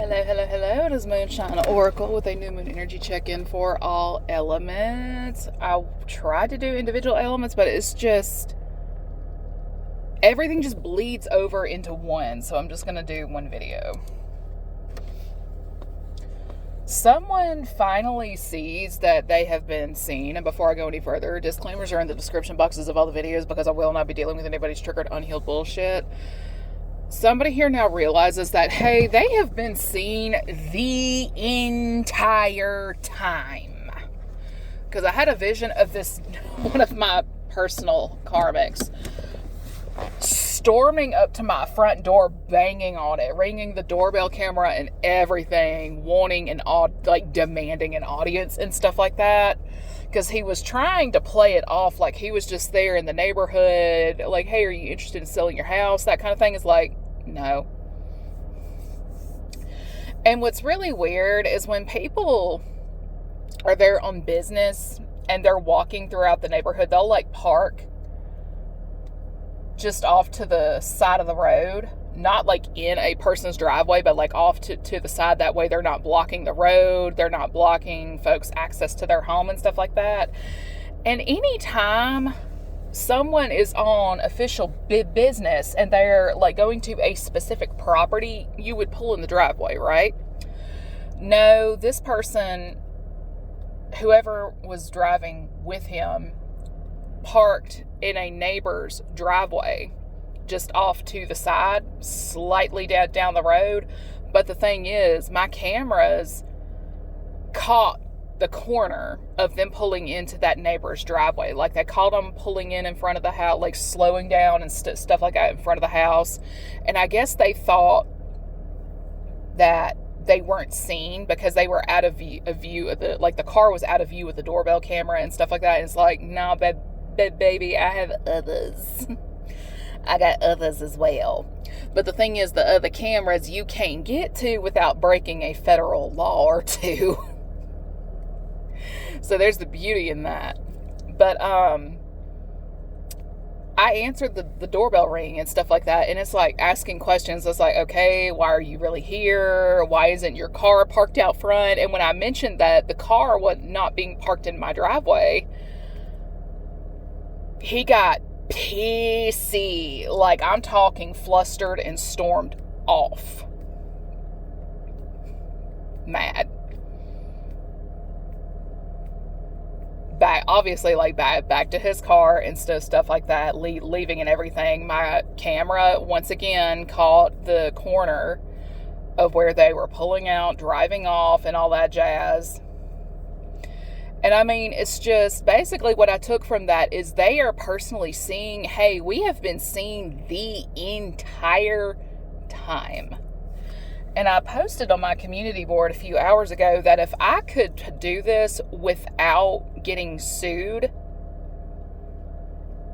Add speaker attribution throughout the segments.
Speaker 1: Hello, hello, hello. It is Moonshine Oracle with a new moon energy check-in for all elements. I tried to do individual elements, but it's just everything just bleeds over into one. So I'm just going to do one video. Someone finally sees that they have been seen. And before I go any further, disclaimers are in the description boxes of all the videos because I will not be dealing with anybody's triggered, unhealed bullshit. Somebody here now realizes that, hey, they have been seen the entire time. Because I had a vision of this, one of my personal karmics, storming up to my front door, banging on it, ringing the doorbell camera and everything, wanting demanding an audience and stuff like that. Because he was trying to play it off like he was just there in the neighborhood, like, hey, are you interested in selling your house? That kind of thing. Is like, no. And what's really weird is when people are there on business and they're walking throughout the neighborhood, they'll like park just off to the side of the road, not like in a person's driveway, but like off to the side. That way they're not blocking the road, they're not blocking folks' access to their home and stuff like that. And anytime someone is on official business and they're like going to a specific property, you would pull in the driveway, right? No, this person, whoever was driving with him, parked in a neighbor's driveway just off to the side, slightly down the road. But the thing is, my cameras caught the corner of them pulling into that neighbor's driveway. Like, they caught them pulling in front of the house, like slowing down and stuff like that in front of the house. And I guess they thought that they weren't seen because they were out of view of the, like, the car was out of view with the doorbell camera and stuff like that. And it's like, nah, baby, I have others. I got others as well. But the thing is, the other cameras you can't get to without breaking a federal law or two. So there's the beauty in that. But I answered the doorbell ring and stuff like that, and it's like asking questions. It's like, okay, why are you really here? Why isn't your car parked out front? And when I mentioned that the car was not being parked in my driveway, he got pissy. Like, I'm talking flustered and stormed off. Mad. Back to his car and stuff like that, leaving and everything. My camera once again caught the corner of where they were pulling out, driving off, and all that jazz. And I mean, it's just basically what I took from that is they are personally seeing, hey, we have been seen the entire time. And I posted on my community board a few hours ago that if I could do this without getting sued,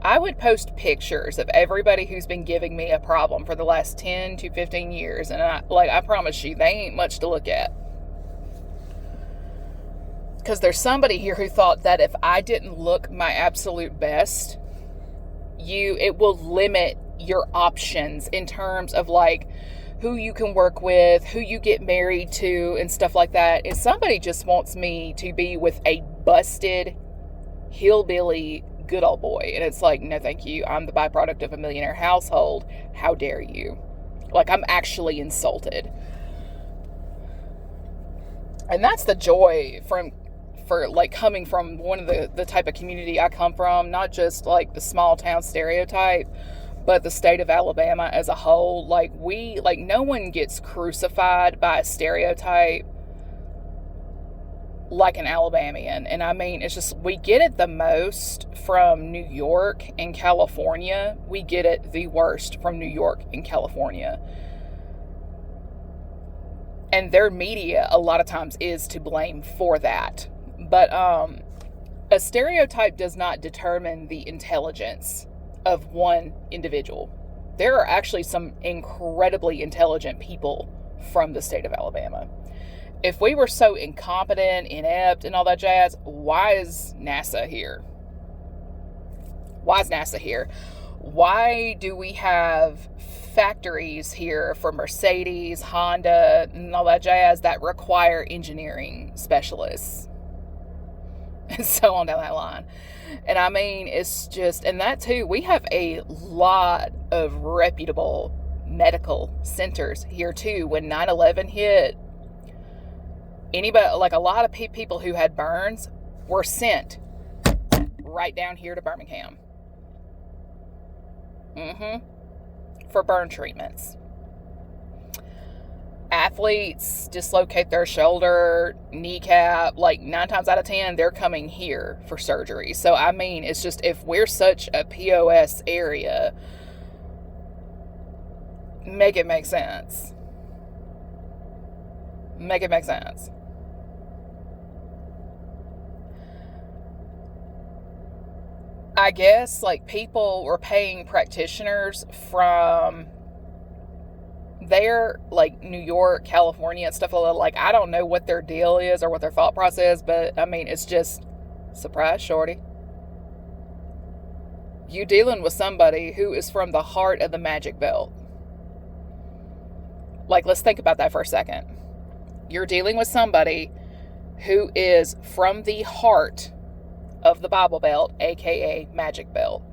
Speaker 1: I would post pictures of everybody who's been giving me a problem for the last 10 to 15 years. And I promise you, they ain't much to look at. Because there's somebody here who thought that if I didn't look my absolute best, it will limit your options in terms of like who you can work with, who you get married to, and stuff like that. And somebody just wants me to be with a busted, hillbilly, good old boy. And it's like, no, thank you. I'm the byproduct of a millionaire household. How dare you? Like, I'm actually insulted. And that's the joy for like coming from one of the type of community I come from, not just like the small town stereotype, but the state of Alabama as a whole. Like, no one gets crucified by a stereotype like an Alabamian. And I mean, it's just, we get it the most from New York and California. We get it the worst from New York and California. And their media a lot of times is to blame for that. But a stereotype does not determine the intelligence of one individual. There are actually some incredibly intelligent people from the state of Alabama. If we were so incompetent, inept, and all that jazz, why is NASA here? Why is NASA here? Why do we have factories here for Mercedes, Honda, and all that jazz that require engineering specialists. And so on down that line. And I mean, it's just, and that too, we have a lot of reputable medical centers here too. When 9/11 hit, anybody, like a lot of people who had burns were sent right down here to Birmingham. For burn treatments. Athletes dislocate their shoulder, kneecap, like 9 times out of 10, they're coming here for surgery. So, I mean, it's just, if we're such a POS area, make it make sense. Make it make sense. I guess, like, people were paying practitioners from there, like New York, California, and stuff like that. Like, I don't know what their deal is or what their thought process is, but I mean, it's just, surprise, shorty. You dealing with somebody who is from the heart of the magic belt. Like, let's think about that for a second. You're dealing with somebody who is from the heart of the Bible Belt, aka Magic Belt.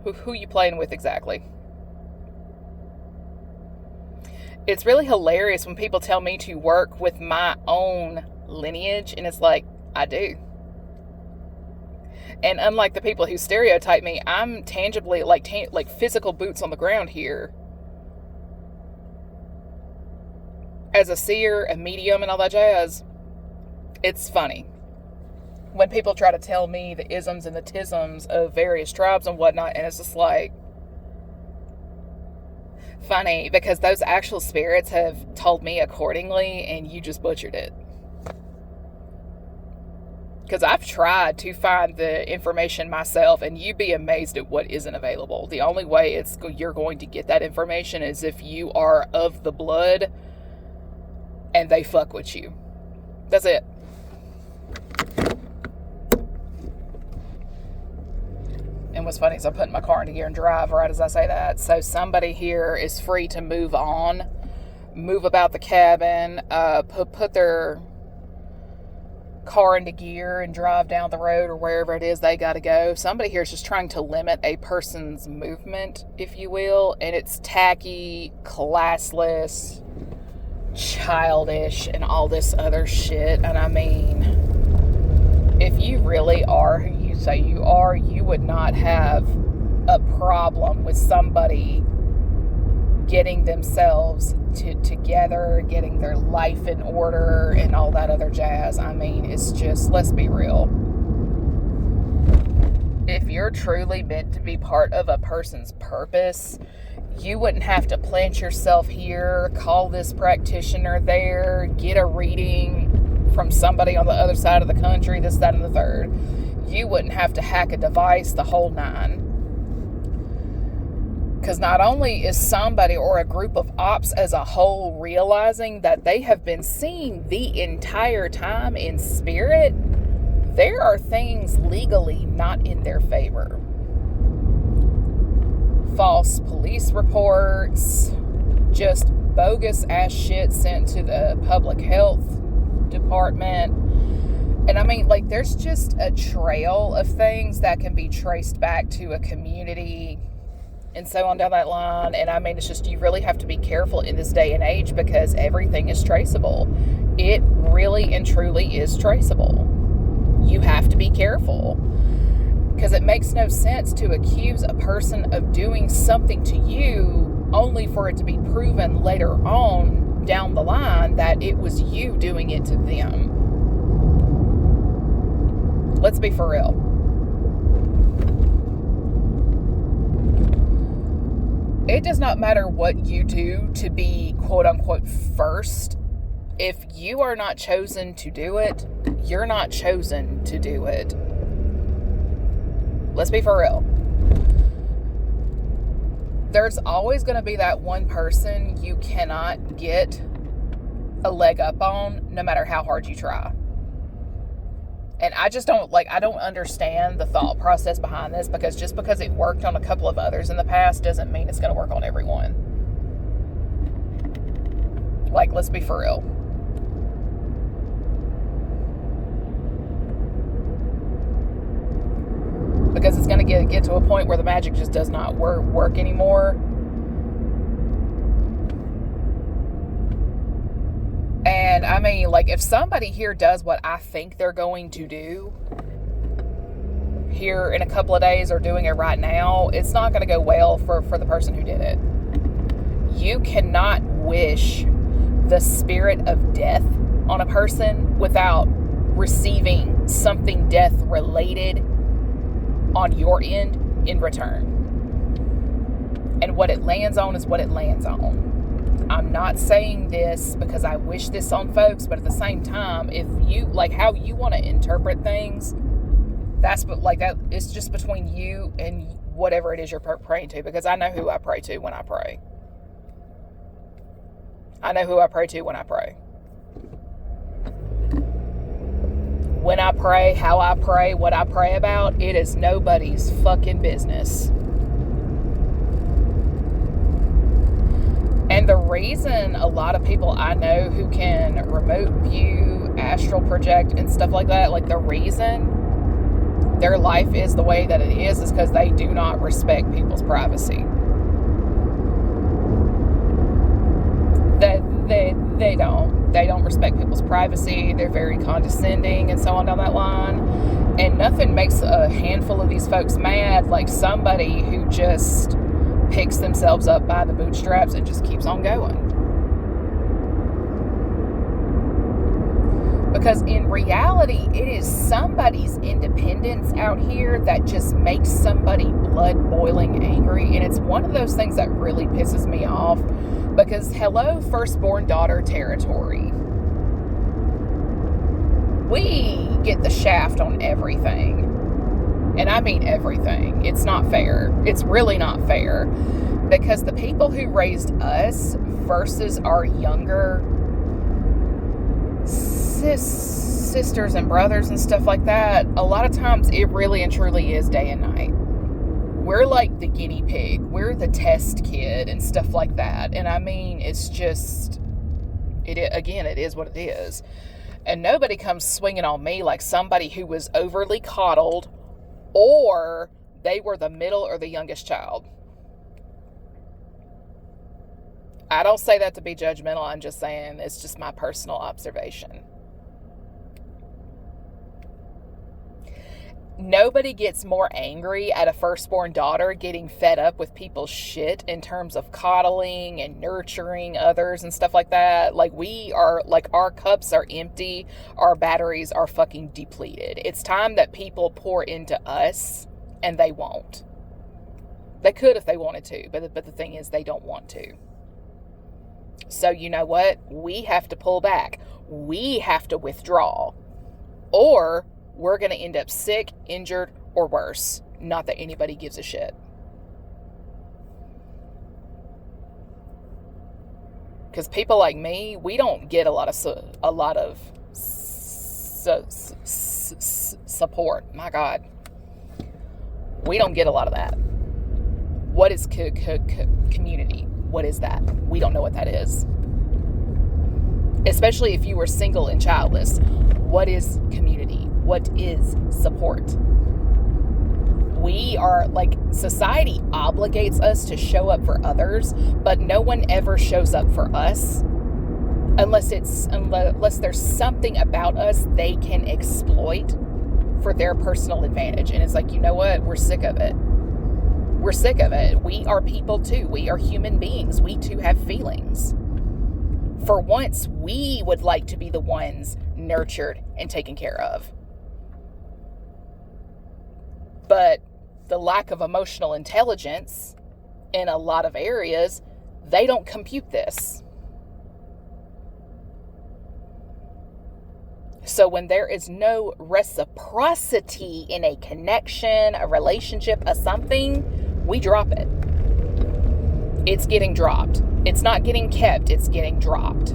Speaker 1: Who you playing with exactly? It's really hilarious when people tell me to work with my own lineage, and it's like, I do. And unlike the people who stereotype me, I'm tangibly, like physical boots on the ground here. As a seer, a medium, and all that jazz, it's funny when people try to tell me the isms and the tisms of various tribes and whatnot, and it's just like, funny, because those actual spirits have told me accordingly, and you just butchered it. Because I've tried to find the information myself, and you'd be amazed at what isn't available. The only way you're going to get that information is if you are of the blood and they fuck with you. That's it. And what's funny is I'm putting my car into gear and drive right as I say that. So somebody here is free to move on, move about the cabin, put their car into gear and drive down the road or wherever it is they got to go. Somebody here is just trying to limit a person's movement, if you will. And it's tacky, classless, childish, and all this other shit. And I mean, if you really are who you say you are, you would not have a problem with somebody getting themselves together, getting their life in order, and all that other jazz. I mean, it's just, let's be real. If you're truly meant to be part of a person's purpose, you wouldn't have to plant yourself here, call this practitioner there, get a reading from somebody on the other side of the country, this, that, and the third. You wouldn't have to hack a device, the whole nine. Because not only is somebody or a group of ops as a whole realizing that they have been seen the entire time in spirit, there are things legally not in their favor. False police reports, just bogus ass shit sent to the public health department. And I mean, like, there's just a trail of things that can be traced back to a community and so on down that line. And I mean, it's just, you really have to be careful in this day and age because everything is traceable. It really and truly is traceable. You have to be careful because it makes no sense to accuse a person of doing something to you only for it to be proven later on down the line that it was you doing it to them. Let's be for real. It does not matter what you do to be quote unquote first. If you are not chosen to do it, you're not chosen to do it. Let's be for real. There's always going to be that one person you cannot get a leg up on, no matter how hard you try. And I just don't, I don't understand the thought process behind this, because just because it worked on a couple of others in the past doesn't mean it's going to work on everyone. Like, let's be for real. Because it's going to get to a point where the magic just does not work anymore. And I mean, like, if somebody here does what I think they're going to do here in a couple of days, or doing it right now, it's not going to go well for the person who did it. You cannot wish the spirit of death on a person without receiving something death related on your end in return. And what it lands on is what it lands on. I'm not saying this because I wish this on folks, but at the same time, if you, like, how you want to interpret things, that's, but like, that, it's just between you and whatever it is you're praying to, because I know who I pray to when I pray. I know who I pray to when I pray. When I pray, how I pray, what I pray about, it is nobody's fucking business. And the reason a lot of people I know who can remote view, astral project, and stuff like that, like, the reason their life is the way that it is because they do not respect people's privacy. They don't respect people's privacy. They're very condescending and so on down that line. And nothing makes a handful of these folks mad like somebody who just picks themselves up by the bootstraps and just keeps on going. Because in reality, it is somebody's independence out here that just makes somebody blood boiling angry. And it's one of those things that really pisses me off, because hello, firstborn daughter territory. We get the shaft on everything. And I mean everything. It's not fair. It's really not fair. Because the people who raised us versus our younger sisters and brothers and stuff like that, a lot of times it really and truly is day and night. We're like the guinea pig. We're the test kid and stuff like that. And I mean, it's just, it is what it is. And nobody comes swinging on me like somebody who was overly coddled, or they were the middle or the youngest child. I don't say that to be judgmental. I'm just saying it's just my personal observation. Nobody gets more angry at a firstborn daughter getting fed up with people's shit in terms of coddling and nurturing others and stuff like that. Like, we are, like, our cups are empty. Our batteries are fucking depleted. It's time that people pour into us, and they won't. They could if they wanted to, but the thing is, they don't want to. So you know what? We have to pull back. We have to withdraw. Or we're going to end up sick, injured, or worse. Not that anybody gives a shit. Because people like me, we don't get a lot of support. My God. We don't get a lot of that. What is community? What is that? We don't know what that is. Especially if you were single and childless. What is community? What is support? We are, like, society obligates us to show up for others, but no one ever shows up for us unless there's something about us they can exploit for their personal advantage. And it's like, you know what? We're sick of it. We're sick of it. We are people too. We are human beings. We too have feelings. For once, we would like to be the ones nurtured and taken care of. But the lack of emotional intelligence in a lot of areas, they don't compute this. So when there is no reciprocity in a connection, a relationship, a something, we drop it. It's getting dropped. It's not getting kept, it's getting dropped.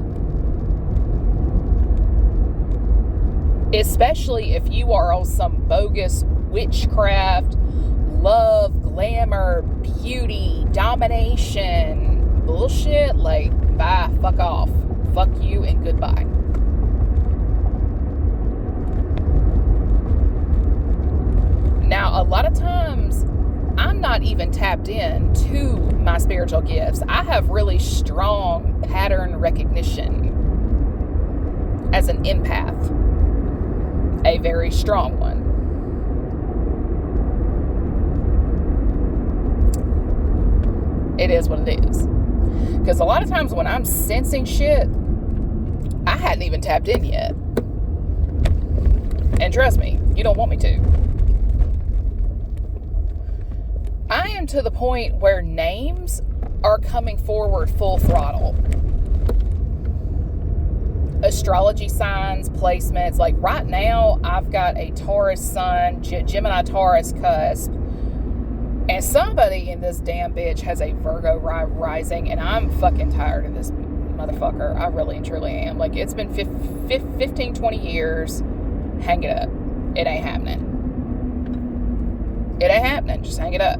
Speaker 1: Especially if you are on some bogus witchcraft, love, glamour, beauty, domination bullshit. Like, bye, fuck off. Fuck you and goodbye. Now, a lot of times, I'm not even tapped in to my spiritual gifts. I have really strong pattern recognition as an empath. A very strong one. It is what it is. Because a lot of times when I'm sensing shit, I hadn't even tapped in yet. And trust me, you don't want me to. I am to the point where names are coming forward full throttle. Astrology signs, placements. Like right now, I've got a Taurus sun, Gemini Taurus cusp. And somebody in this damn bitch has a Virgo rising. And I'm fucking tired of this motherfucker. I really and truly am. Like, it's been 15, 20 years. Hang it up. It ain't happening. It ain't happening. Just hang it up.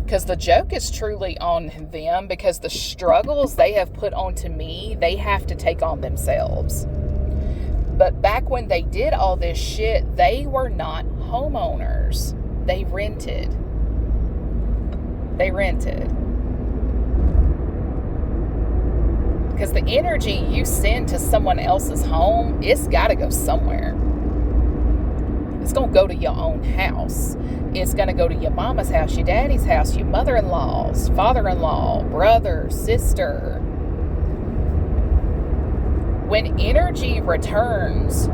Speaker 1: Because the joke is truly on them, because the struggles they have put onto me, they have to take on themselves. But back when they did all this shit, they were not homeowners. They rented. Because the energy you send to someone else's home, it's got to go somewhere. It's going to go to your own house. It's going to go to your mama's house, your daddy's house, your mother-in-law's, father-in-law, brother, sister. When energy returns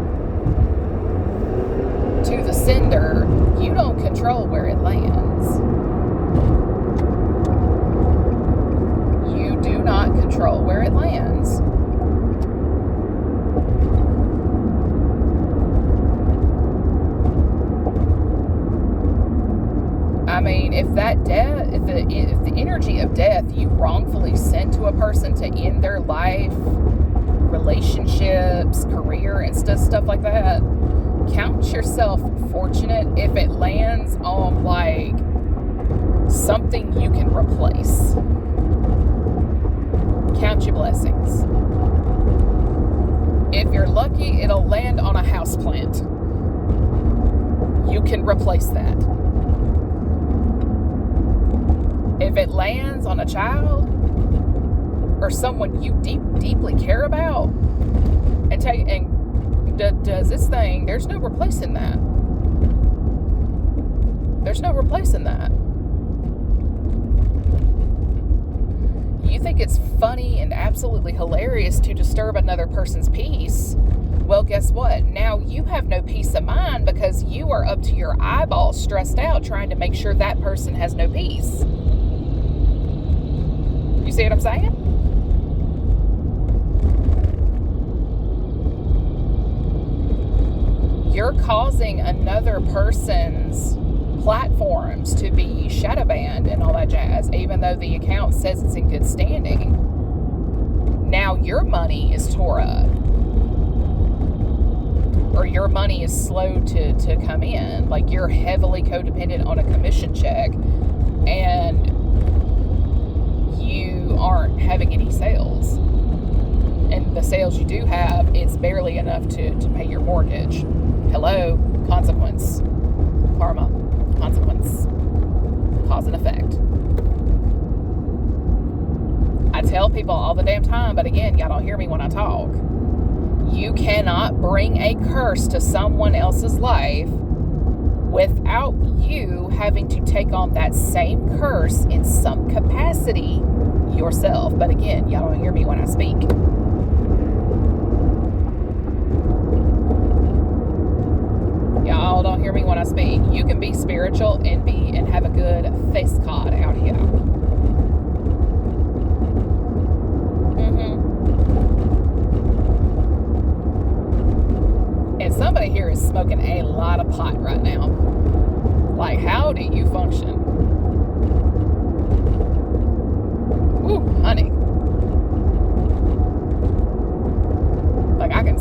Speaker 1: to the sender, you don't control where it lands. You do not control where it lands. I mean, if the energy of death you wrongfully send to a person to end their life, relationships, career, and stuff like that, count yourself fortunate if it lands on like something you can replace. Count your blessings. If you're lucky, it'll land on a houseplant. You can replace that. If it lands on a child or someone you deeply care about and does this thing, there's no replacing that. There's no replacing that. You think it's funny and absolutely hilarious to disturb another person's peace? Well, guess what? Now you have no peace of mind because you are up to your eyeballs stressed out trying to make sure that person has no peace. You see what I'm saying? You're causing another person's platforms to be shadow banned and all that jazz, even though the account says it's in good standing. Now your money is tore up. Or your money is slow to come in. Like, you're heavily codependent on a commission check and you aren't having any sales. And the sales you do have, it's barely enough to pay your mortgage. Hello? Consequence. Karma. Consequence. Cause and effect. I tell people all the damn time, but again, y'all don't hear me when I talk. You cannot bring a curse to someone else's life without you having to take on that same curse in some capacity yourself. But again, y'all don't hear me when I speak. Y'all don't hear me when I speak. You can be spiritual and have a good face card out here. And somebody here is smoking a lot of pot right now. Like, how do you function? Ooh, honey. Like, I can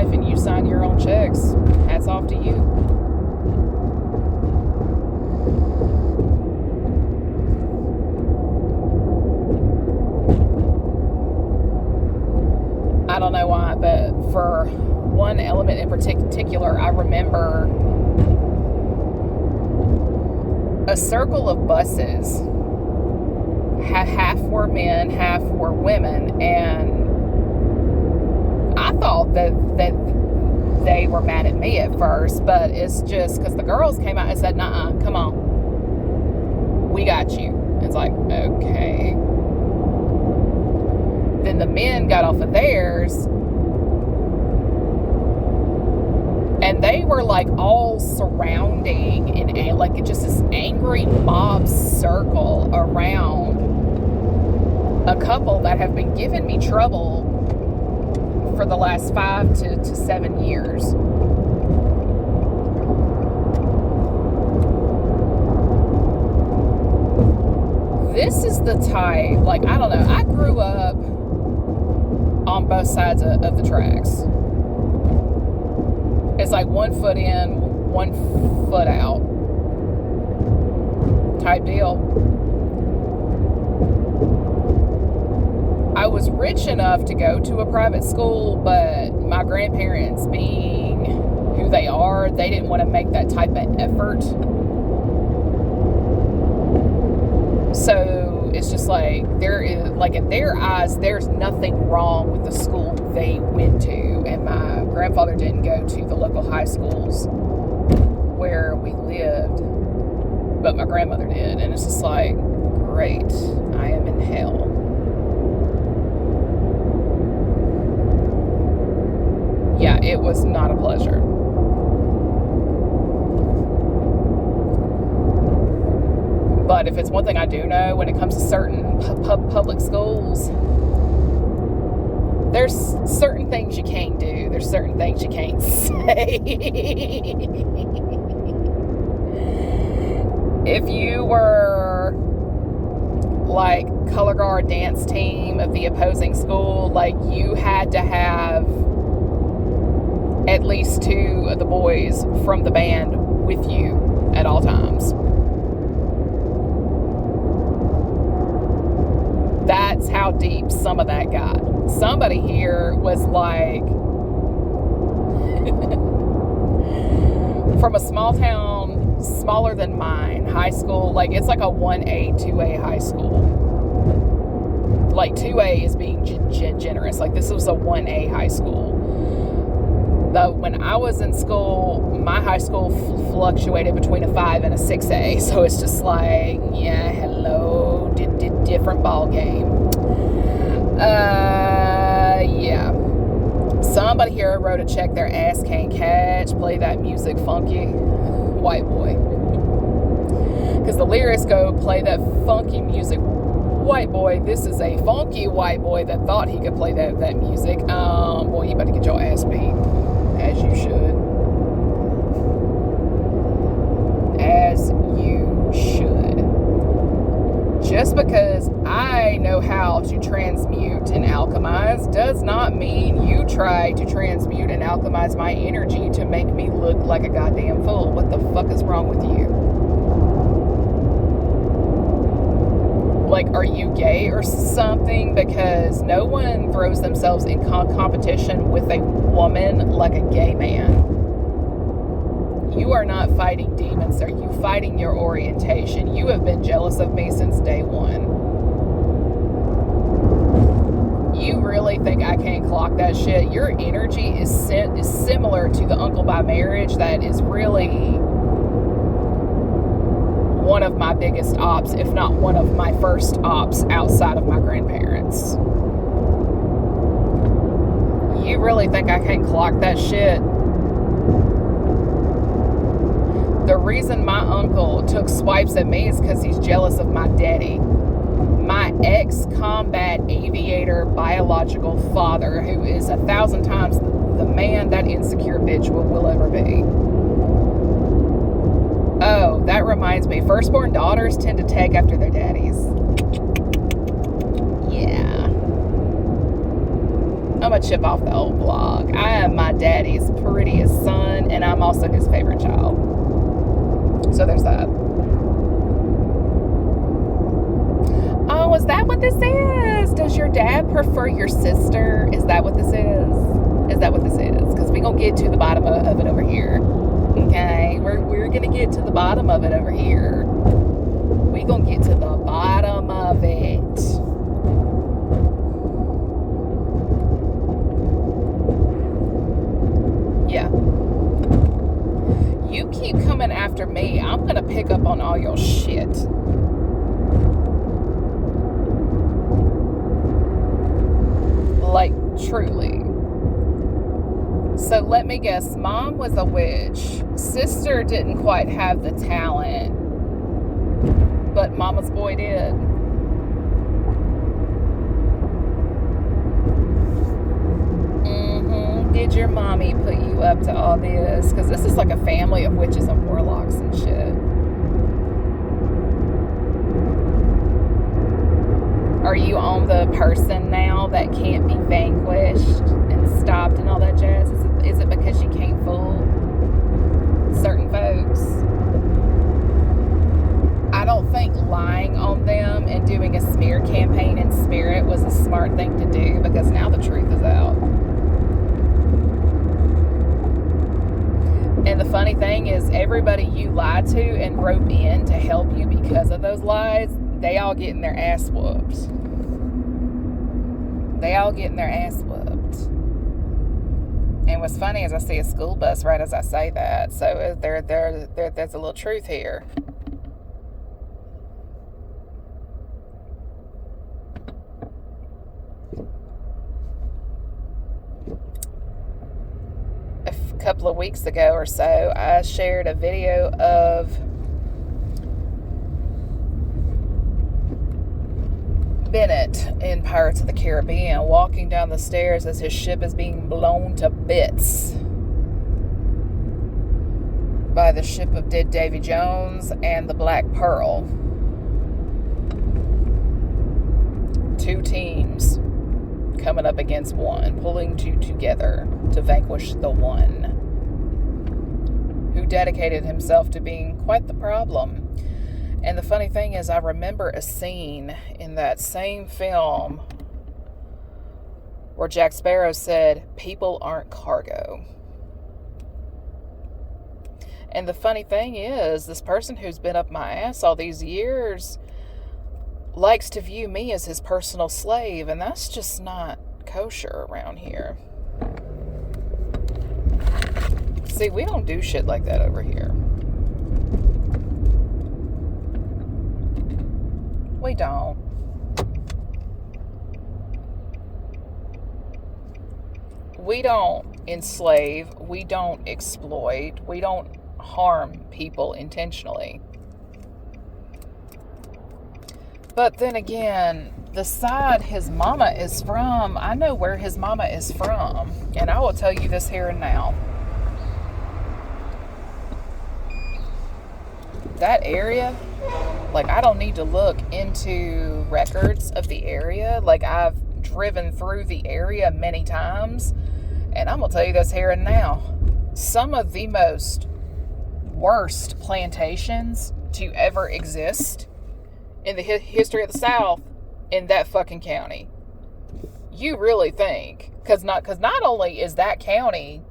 Speaker 1: life and you sign your own checks, hats off to you. I don't know why, but for one element in particular, I remember a circle of buses. Half were men, half were women, and I thought that they were mad at me at first, but it's just because the girls came out and said, "Nuh-uh, come on, we got you." It's like, okay. Then the men got off of theirs, and they were like all surrounding in like just this angry mob circle around a couple that have been giving me trouble for the last 5 to 7 years. This is the type, like, I don't know, I grew up on both sides of the tracks. It's like 1 foot in, 1 foot out type deal. I was rich enough to go to a private school, but my grandparents, being who they are, they didn't want to make that type of effort. So it's just like, there is, like, in their eyes, there's nothing wrong with the school they went to. And my grandfather didn't go to the local high schools where we lived, but my grandmother did. And it's just like, great, I am in hell. Yeah, it was not a pleasure. But if it's one thing I do know, when it comes to certain public schools, there's certain things you can't do. There's certain things you can't say. If you were like color guard dance team of the opposing school, like, you had to have at least 2 of the boys from the band with you at all times. That's how deep some of that got. Somebody here was like, from a small town, smaller than mine, high school, like, it's like a 1A, 2A high school. Like, 2A is being generous. Like, this was a 1A high school. Though when I was in school, my high school fluctuated between a 5 and a 6A. So it's just like, yeah, hello, different ball game. Yeah. Somebody here wrote a check their ass can't catch. Play that music funky. White boy. Because the lyrics go, play that funky music. White boy. This is a funky white boy that thought he could play that music. Boy, you better get your ass beat. As you should. As you should. Just because I know how to transmute and alchemize does not mean you try to transmute and alchemize my energy to make me look like a goddamn fool. What the fuck is wrong with you? Like, are you gay or something? Because no one throws themselves in competition with a woman like a gay man. You are not fighting demons, sir. You fighting your orientation. You have been jealous of me since day one. You really think I can't clock that shit? Your energy is similar to the uncle by marriage that is really one of my biggest ops, if not one of my first ops outside of my grandparents. You really think I can't clock that shit? The reason my uncle took swipes at me is because he's jealous of my daddy. My ex-combat aviator biological father, who is 1,000 times the man that insecure bitch will ever be. Oh, that reminds me. Firstborn daughters tend to take after their daddies. Yeah. I'm a chip off the old block. I am my daddy's prettiest son, and I'm also his favorite child. So there's that. Oh, is that what this is? Does your dad prefer your sister? Is that what this is? Is that what this is? Because we're going to get to the bottom of it over here. Okay? We're going to get to the bottom of it over here. We're going to get to the bottom of it. Yeah. You keep coming after me, I'm going to pick up on all your shit. Like, truly. So let me guess, mom was a witch. Sister didn't quite have the talent, but mama's boy did. Did your mommy put you up to all this? Because this is like a family of witches and warlocks and shit. Are you on the person now that can't be vanquished and stopped and all that jazz? Is it because you can't fool certain folks? I don't think lying on them and doing a smear campaign in spirit was a smart thing to do, because now the truth is out. And the funny thing is, everybody you lied to and rope in to help you because of those lies, they all getting their ass whooped. They all getting their ass whooped. And what's funny is I see a school bus right as I say that. So there's a little truth here. A couple of weeks ago or so, I shared a video of Bennett in Pirates of the Caribbean walking down the stairs as his ship is being blown to bits by the ship of dead Davy Jones and the Black Pearl. Two teams coming up against one, pulling two together to vanquish the one who dedicated himself to being quite the problem. And the funny thing is, I remember a scene in that same film where Jack Sparrow said, "People aren't cargo." And the funny thing is, this person who's been up my ass all these years likes to view me as his personal slave, and that's just not kosher around here. See, we don't do shit like that over here. We don't. We don't enslave. We don't exploit. We don't harm people intentionally. But then again, the side his mama is from, I know where his mama is from. And I will tell you this here and now. That area, like, I don't need to look into records of the area. Like, I've driven through the area many times. And I'm going to tell you this here and now. Some of the most worst plantations to ever exist in the history of the South in that fucking county. You really think, because not only is that county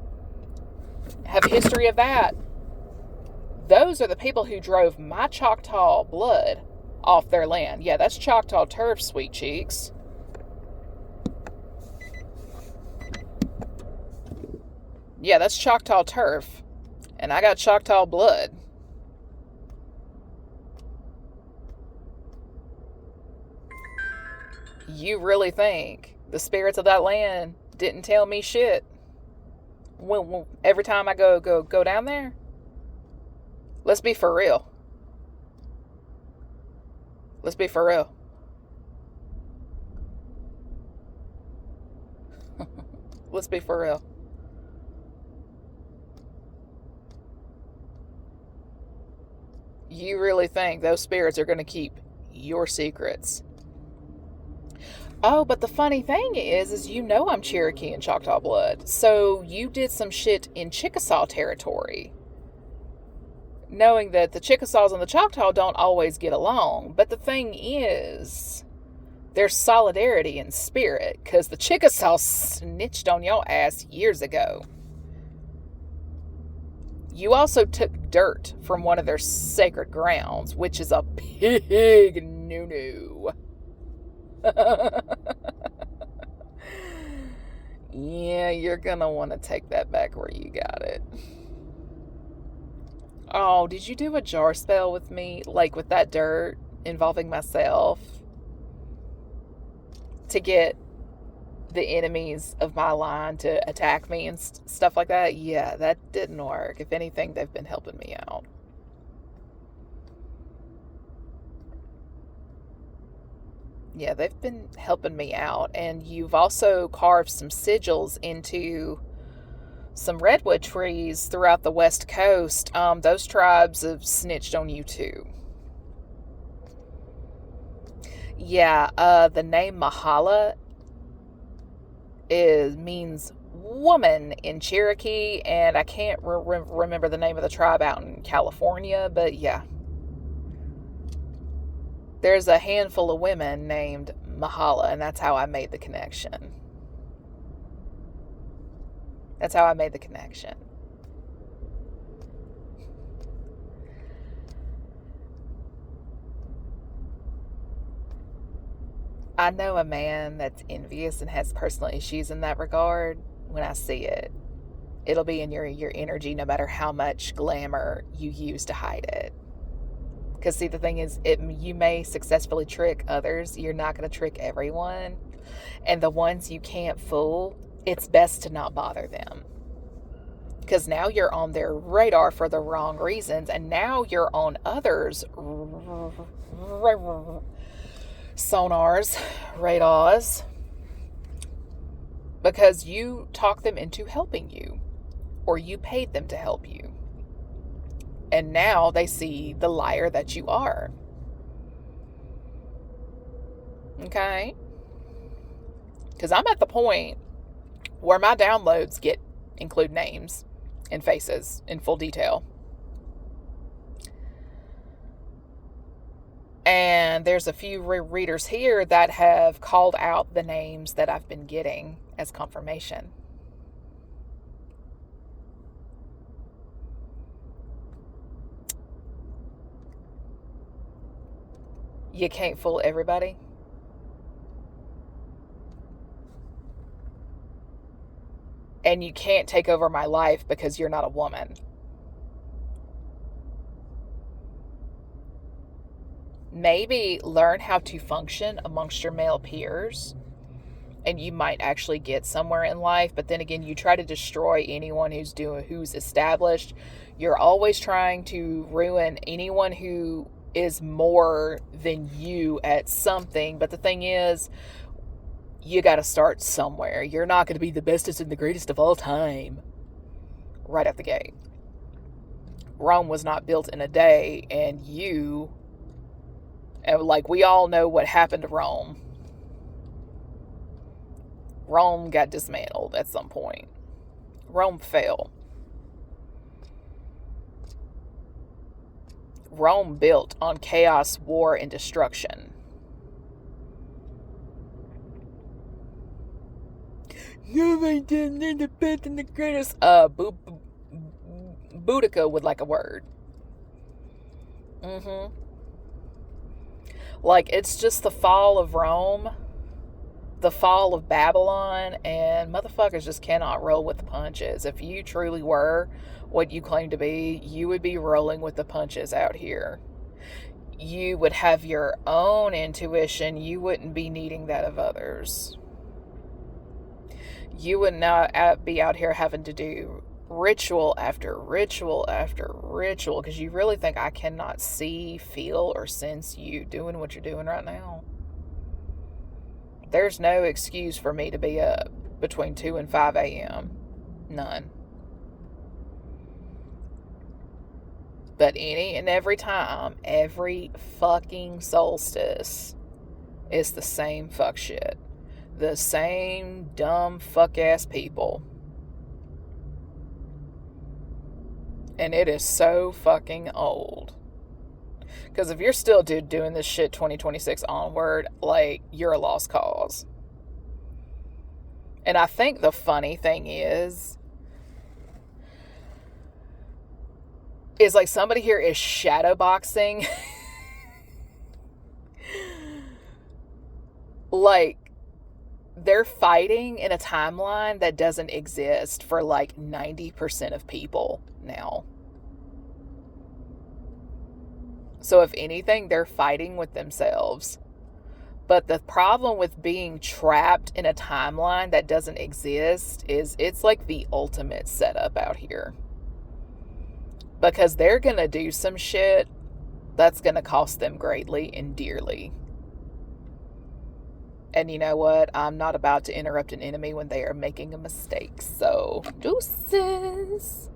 Speaker 1: have a history of that, those are the people who drove my Choctaw blood off their land. Yeah, that's Choctaw turf, sweet cheeks. Yeah, that's Choctaw turf. And I got Choctaw blood. You really think the spirits of that land didn't tell me shit when every time I go down there? Let's be for real. Let's be for real. Let's be for real. You really think those spirits are going to keep your secrets? Oh, but the funny thing is you know I'm Cherokee and Choctaw blood. So you did some shit in Chickasaw territory, knowing that the Chickasaws and the Choctaw don't always get along. But the thing is, there's solidarity in spirit, because the Chickasaw snitched on your ass years ago. You also took dirt from one of their sacred grounds, which is a big no-no. Yeah, you're gonna want to take that back where you got it. Oh, did you do a jar spell with me? Like with that dirt involving myself? To get the enemies of my line to attack me and stuff like that? Yeah, that didn't work. If anything, they've been helping me out. Yeah, they've been helping me out. And you've also carved some sigils into some redwood trees throughout the West Coast. Those tribes have snitched on you too. Yeah, the name Mahala means woman in Cherokee, and I can't remember the name of the tribe out in California, but yeah. There's a handful of women named Mahala, and that's how I made the connection. That's how I made the connection. I know a man that's envious and has personal issues in that regard. When I see it, it'll be in your energy, no matter how much glamour you use to hide it. Because see, the thing is, you may successfully trick others. You're not going to trick everyone. And the ones you can't fool, it's best to not bother them. Because now you're on their radar for the wrong reasons. And now you're on others' sonars, radars. Because you talked them into helping you. Or you paid them to help you. And now they see the liar that you are. Okay? Because I'm at the point where my downloads include names and faces in full detail. And there's a few readers here that have called out the names that I've been getting as confirmation. You can't fool everybody. And you can't take over my life because you're not a woman. Maybe learn how to function amongst your male peers, and you might actually get somewhere in life. But then again, you try to destroy anyone who's established. You're always trying to ruin anyone who is more than you at something. But the thing is, you got to start somewhere. You're not going to be the bestest and the greatest of all time right out the gate. Rome was not built in a day, and we all know what happened to Rome. Rome got dismantled at some point. Rome fell. Rome built on chaos, war, and destruction. Nobody did the best and the greatest. Boudica would like a word. Like, it's just the fall of Rome, the fall of Babylon, and motherfuckers just cannot roll with the punches. If you truly were what you claim to be, you would be rolling with the punches out here. You would have your own intuition. You wouldn't be needing that of others. You would not be out here having to do ritual after ritual after ritual because you really think I cannot see, feel, or sense you doing what you're doing right now. There's no excuse for me to be up between 2 and 5 a.m. None. But any and every time, every fucking solstice, it's the same fuck shit. the same dumb fuck-ass people. And it is so fucking old. Because if you're still doing this shit 2026 onward, like, you're a lost cause. And I think the funny thing is like somebody here is shadowboxing. Like, they're fighting in a timeline that doesn't exist for like 90% of people now. So if anything, they're fighting with themselves. But the problem with being trapped in a timeline that doesn't exist is it's like the ultimate setup out here. Because they're going to do some shit that's going to cost them greatly and dearly. And you know what? I'm not about to interrupt an enemy when they are making a mistake. So, deuces.